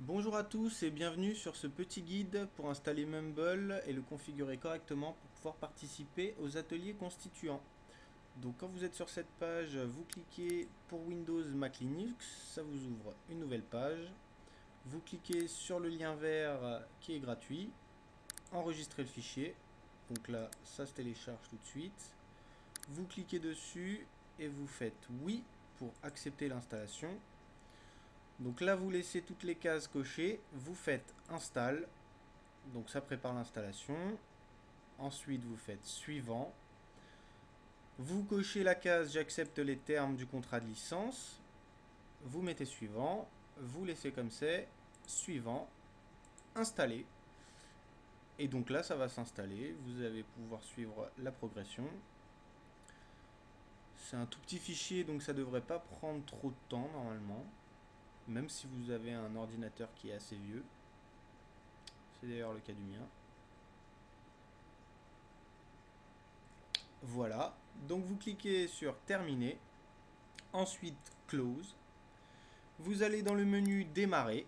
Bonjour à tous et bienvenue sur ce petit guide pour installer Mumble et le configurer correctement pour pouvoir participer aux ateliers constituants. Donc quand vous êtes sur cette page, vous cliquez pour Windows, Mac, Linux, ça vous ouvre une nouvelle page. Vous cliquez sur le lien vert qui est gratuit, enregistrez le fichier. Donc là, ça se télécharge tout de suite. Vous cliquez dessus et vous faites oui pour accepter l'installation. Donc là, vous laissez toutes les cases cochées, vous faites install, donc ça prépare l'installation. Ensuite, vous faites suivant. Vous cochez la case j'accepte les termes du contrat de licence. Vous mettez suivant, vous laissez comme c'est, suivant, installer. Et donc là, ça va s'installer, vous allez pouvoir suivre la progression. C'est un tout petit fichier, donc ça ne devrait pas prendre trop de temps normalement, même si vous avez un ordinateur qui est assez vieux. C'est d'ailleurs le cas du mien. Voilà, donc vous cliquez sur terminer, ensuite close, vous allez dans le menu démarrer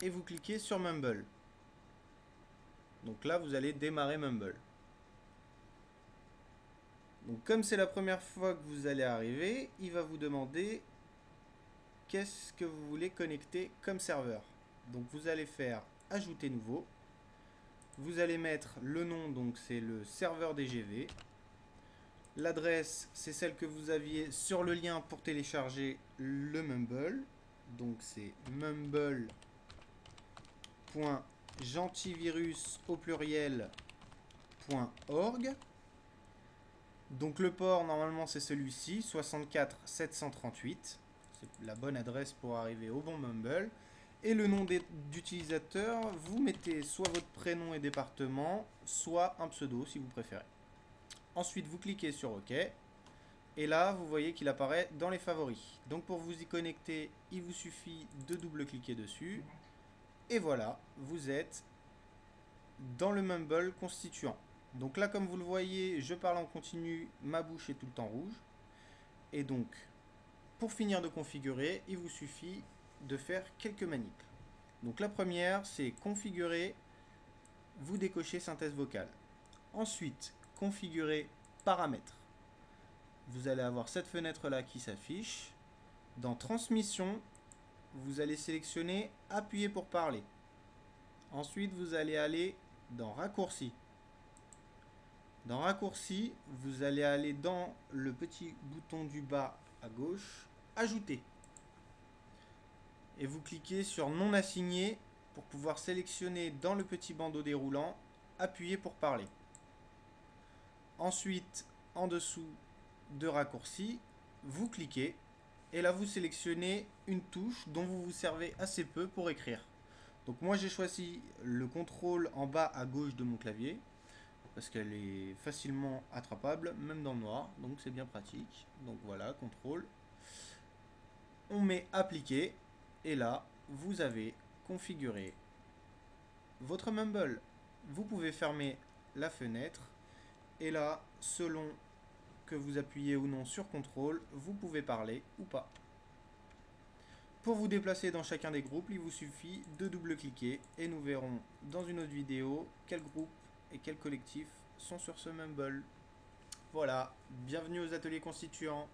et vous cliquez sur Mumble. Donc là vous allez démarrer Mumble. Donc comme c'est la première fois que vous allez arriver, il va vous demander qu'est-ce que vous voulez connecter comme serveur. Donc vous allez faire ajouter nouveau, vous allez mettre le nom, donc c'est le serveur DGV. L'adresse, c'est celle que vous aviez sur le lien pour télécharger le Mumble. Donc c'est mumble.gentivirus au pluriel.org. Donc le port, normalement, c'est celui-ci, 64 738. C'est la bonne adresse pour arriver au bon Mumble. Et le nom d'utilisateur, vous mettez soit votre prénom et département, soit un pseudo si vous préférez. Ensuite, vous cliquez sur OK. Et là, vous voyez qu'il apparaît dans les favoris. Donc pour vous y connecter, il vous suffit de double-cliquer dessus. Et voilà, vous êtes dans le Mumble constituant. Donc là, comme vous le voyez, je parle en continu, ma bouche est tout le temps rouge. Et donc, pour finir de configurer, il vous suffit de faire quelques manips. Donc la première, c'est configurer, vous décochez synthèse vocale. Ensuite, configurer paramètres. Vous allez avoir cette fenêtre-là qui s'affiche. Dans transmission, vous allez sélectionner appuyer pour parler. Ensuite, vous allez aller dans raccourci. Dans raccourci, vous allez aller dans le petit bouton du bas à gauche, ajouter. Et vous cliquez sur non assigné pour pouvoir sélectionner dans le petit bandeau déroulant, appuyer pour parler. Ensuite, en dessous de raccourci, vous cliquez et là vous sélectionnez une touche dont vous vous servez assez peu pour écrire. Donc moi j'ai choisi le contrôle en bas à gauche de mon clavier parce qu'elle est facilement attrapable même dans le noir, donc c'est bien pratique. Donc voilà, contrôle. On met appliquer et là vous avez configuré votre Mumble. Vous pouvez fermer la fenêtre et là selon que vous appuyez ou non sur contrôle, vous pouvez parler ou pas. Pour vous déplacer dans chacun des groupes, il vous suffit de double-cliquer et nous verrons dans une autre vidéo quels groupes et quels collectifs sont sur ce Mumble. Voilà, bienvenue aux ateliers constituants.